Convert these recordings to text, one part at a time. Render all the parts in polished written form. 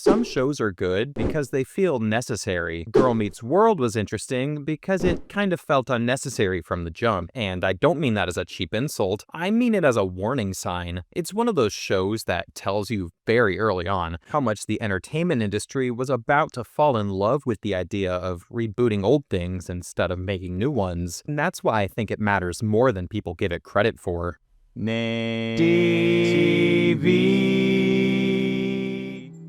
Some shows are good because they feel necessary. Girl Meets World was interesting because it kind of felt unnecessary from the jump, and I don't mean that as a cheap insult, I mean it as a warning sign. It's one of those shows that tells you very early on how much the entertainment industry was about to fall in love with the idea of rebooting old things instead of making new ones, and that's why I think it matters more than people give it credit for. TV.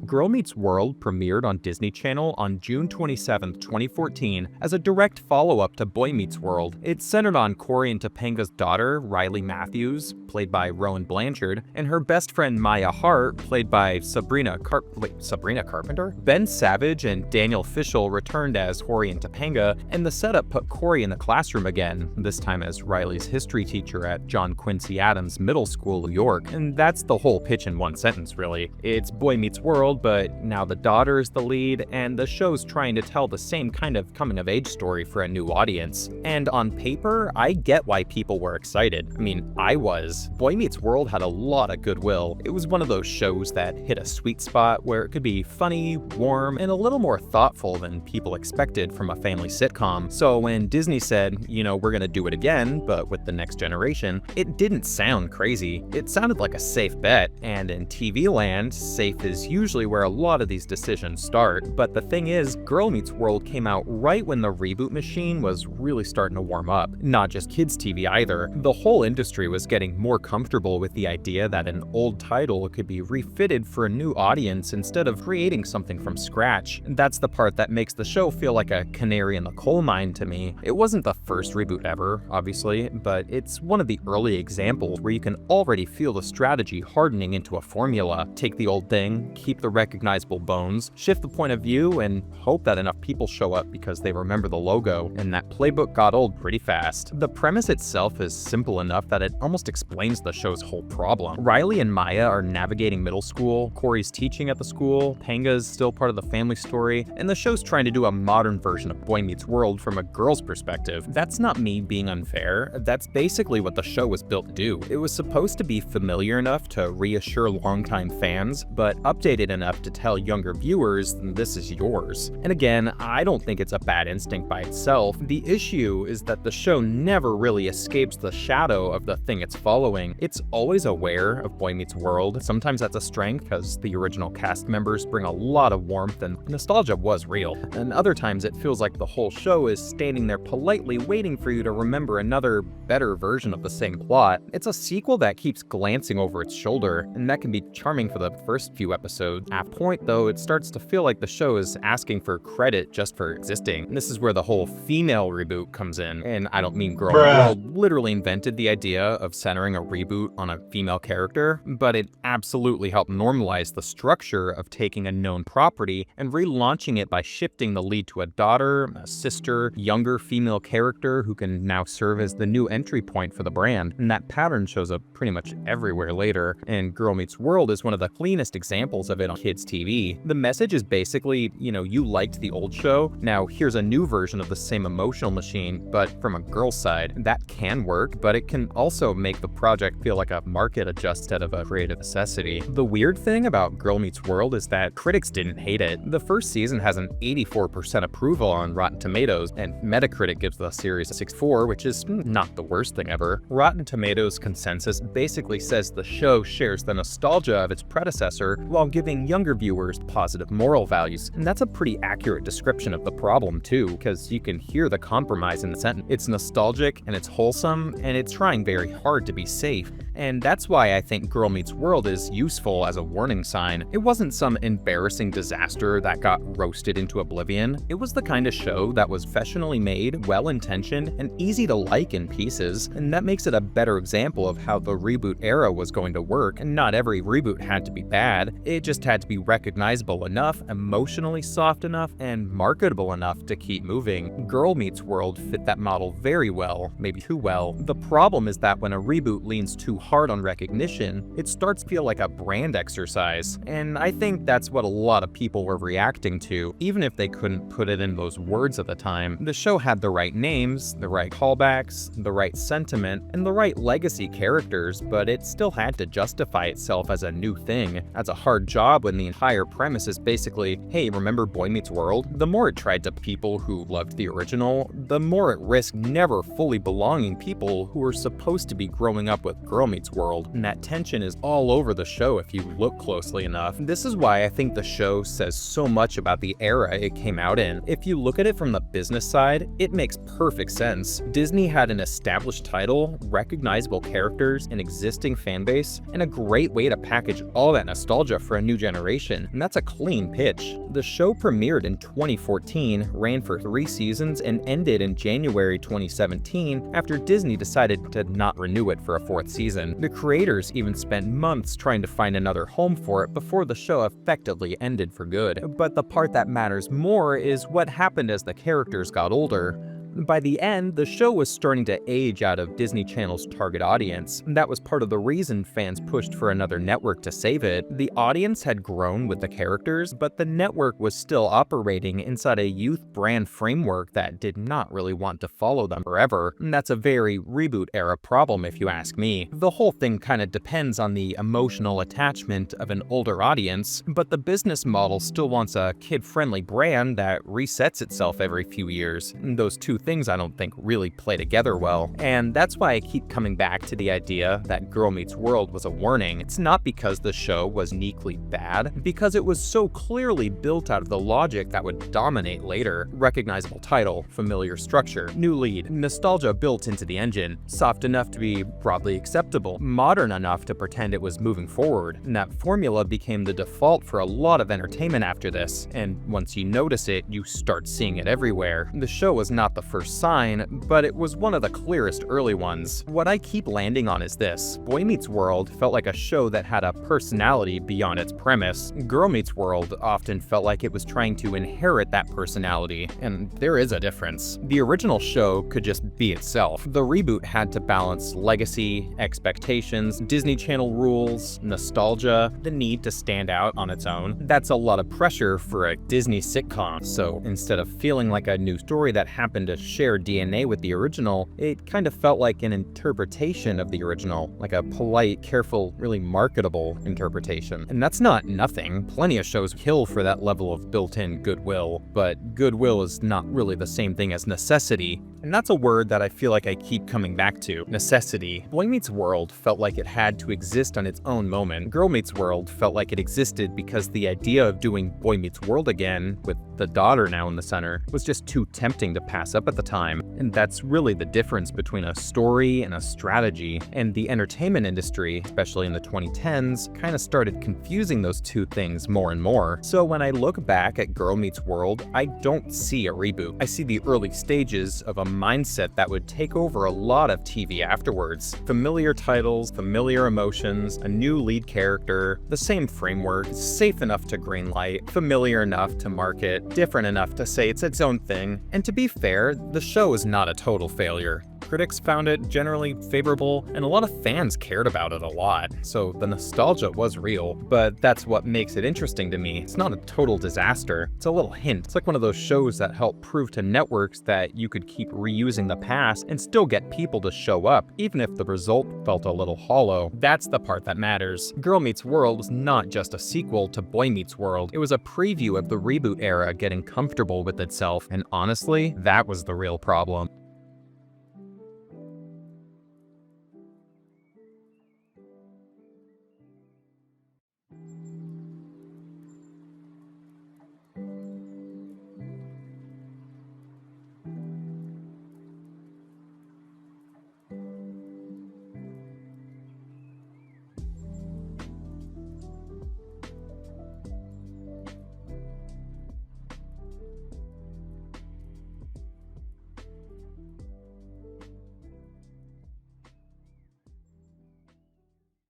Girl Meets World premiered on Disney Channel on June 27, 2014, as a direct follow-up to Boy Meets World. It's centered on Corey and Topanga's daughter, Riley Matthews, played by Rowan Blanchard, and her best friend Maya Hart, played by Sabrina Carpenter? Ben Savage and Daniel Fishel returned as Corey and Topanga, and the setup put Corey in the classroom again, this time as Riley's history teacher at John Quincy Adams Middle School, New York. And that's the whole pitch in one sentence, really. It's Boy Meets World, but now the daughter is the lead, and the show's trying to tell the same kind of coming-of-age story for a new audience. And on paper, I get why people were excited. I mean, I was. Boy Meets World had a lot of goodwill. It was one of those shows that hit a sweet spot where it could be funny, warm, and a little more thoughtful than people expected from a family sitcom. So when Disney said, we're gonna do it again, but with the next generation, it didn't sound crazy. It sounded like a safe bet, and in TV land, safe is usually where a lot of these decisions start. But the thing is, Girl Meets World came out right when the reboot machine was really starting to warm up. Not just kids TV either. The whole industry was getting more comfortable with the idea that an old title could be refitted for a new audience instead of creating something from scratch. That's the part that makes the show feel like a canary in the coal mine to me. It wasn't the first reboot ever, obviously, but it's one of the early examples where you can already feel the strategy hardening into a formula. Take the old thing, keep the recognizable bones, shift the point of view, and hope that enough people show up because they remember the logo, and that playbook got old pretty fast. The premise itself is simple enough that it almost explains the show's whole problem. Riley and Maya are navigating middle school, Corey's teaching at the school, Panga's still part of the family story, and the show's trying to do a modern version of Boy Meets World from a girl's perspective. That's not me being unfair, that's basically what the show was built to do. It was supposed to be familiar enough to reassure longtime fans, but updated enough to tell younger viewers, this is yours. And again, I don't think it's a bad instinct by itself. The issue is that the show never really escapes the shadow of the thing it's following. It's always aware of Boy Meets World. Sometimes that's a strength because the original cast members bring a lot of warmth and nostalgia was real. And other times it feels like the whole show is standing there politely waiting for you to remember another, better version of the same plot. It's a sequel that keeps glancing over its shoulder, and that can be charming for the first few episodes. At a point, though, it starts to feel like the show is asking for credit just for existing. And this is where the whole female reboot comes in, and I don't mean Girl World literally invented the idea of centering a reboot on a female character, but it absolutely helped normalize the structure of taking a known property and relaunching it by shifting the lead to a daughter, a sister, younger female character who can now serve as the new entry point for the brand. And that pattern shows up pretty much everywhere later, and Girl Meets World is one of the cleanest examples of it on kids TV. The message is basically, you liked the old show, now here's a new version of the same emotional machine, but from a girl's side. That can work, but it can also make the project feel like a market adjust instead of a creative necessity. The weird thing about Girl Meets World is that critics didn't hate it. The first season has an 84% approval on Rotten Tomatoes, and Metacritic gives the series a 64, which is not the worst thing ever. Rotten Tomatoes consensus basically says the show shares the nostalgia of its predecessor while giving younger viewers positive moral values. And that's a pretty accurate description of the problem too, because you can hear the compromise in the sentence. It's nostalgic and it's wholesome and it's trying very hard to be safe. And that's why I think Girl Meets World is useful as a warning sign. It wasn't some embarrassing disaster that got roasted into oblivion. It was the kind of show that was professionally made, well-intentioned, and easy to like in pieces, and that makes it a better example of how the reboot era was going to work. And not every reboot had to be bad, it just had to be recognizable enough, emotionally soft enough, and marketable enough to keep moving. Girl Meets World fit that model very well, maybe too well. The problem is that when a reboot leans too hard on recognition, it starts to feel like a brand exercise, and I think that's what a lot of people were reacting to, even if they couldn't put it in those words at the time. The show had the right names, the right callbacks, the right sentiment, and the right legacy characters, but it still had to justify itself as a new thing. That's a hard job job when the entire premise is basically, hey, remember Boy Meets World? The more it tried to people who loved the original, the more it risked never fully belonging people who were supposed to be growing up with Girl Meets World. And that tension is all over the show if you look closely enough. This is why I think the show says so much about the era it came out in. If you look at it from the business side, it makes perfect sense. Disney had an established title, recognizable characters, an existing fan base, and a great way to package all that nostalgia for a new generation, and that's a clean pitch. The show premiered in 2014, ran for 3 seasons, and ended in January 2017 after Disney decided to not renew it for a 4th season. The creators even spent months trying to find another home for it before the show effectively ended for good. But the part that matters more is what happened as the characters got older. By the end, the show was starting to age out of Disney Channel's target audience. That was part of the reason fans pushed for another network to save it. The audience had grown with the characters, but the network was still operating inside a youth brand framework that did not really want to follow them forever. And that's a very reboot era problem if you ask me. The whole thing kind of depends on the emotional attachment of an older audience, but the business model still wants a kid-friendly brand that resets itself every few years. Those two things I don't think really play together well. And that's why I keep coming back to the idea that Girl Meets World was a warning. It's not because the show was uniquely bad, because it was so clearly built out of the logic that would dominate later. Recognizable title, familiar structure, new lead, nostalgia built into the engine, soft enough to be broadly acceptable, modern enough to pretend it was moving forward. And that formula became the default for a lot of entertainment after this, and once you notice it, you start seeing it everywhere. The show was not the first sign, but it was one of the clearest early ones. What I keep landing on is this: Boy Meets World felt like a show that had a personality beyond its premise. Girl Meets World often felt like it was trying to inherit that personality, and there is a difference. The original show could just be itself. The reboot had to balance legacy, expectations, Disney Channel rules, nostalgia, the need to stand out on its own. That's a lot of pressure for a Disney sitcom, so instead of feeling like a new story that happened to share DNA with the original, it kind of felt like an interpretation of the original, like a polite, careful, really marketable interpretation. And that's not nothing. Plenty of shows kill for that level of built-in goodwill, but goodwill is not really the same thing as necessity. And that's a word that I feel like I keep coming back to: necessity. Boy Meets World felt like it had to exist on its own moment. Girl Meets World felt like it existed because the idea of doing Boy Meets World again, with the daughter now in the center, was just too tempting to pass up at the time. And that's really the difference between a story and a strategy. And the entertainment industry, especially in the 2010s, kind of started confusing those two things more and more. So when I look back at Girl Meets World, I don't see a reboot. I see the early stages of a mindset that would take over a lot of TV afterwards. Familiar titles, familiar emotions, a new lead character, the same framework, safe enough to greenlight, familiar enough to market, different enough to say it's its own thing. And to be fair, the show is not a total failure. Critics found it generally favorable, and a lot of fans cared about it a lot, so the nostalgia was real. But that's what makes it interesting to me. It's not a total disaster. It's a little hint. It's like one of those shows that help prove to networks that you could keep reusing the past and still get people to show up, even if the result felt a little hollow. That's the part that matters. Girl Meets World was not just a sequel to Boy Meets World. It was a preview of the reboot era getting comfortable with itself, and honestly, that was the real problem.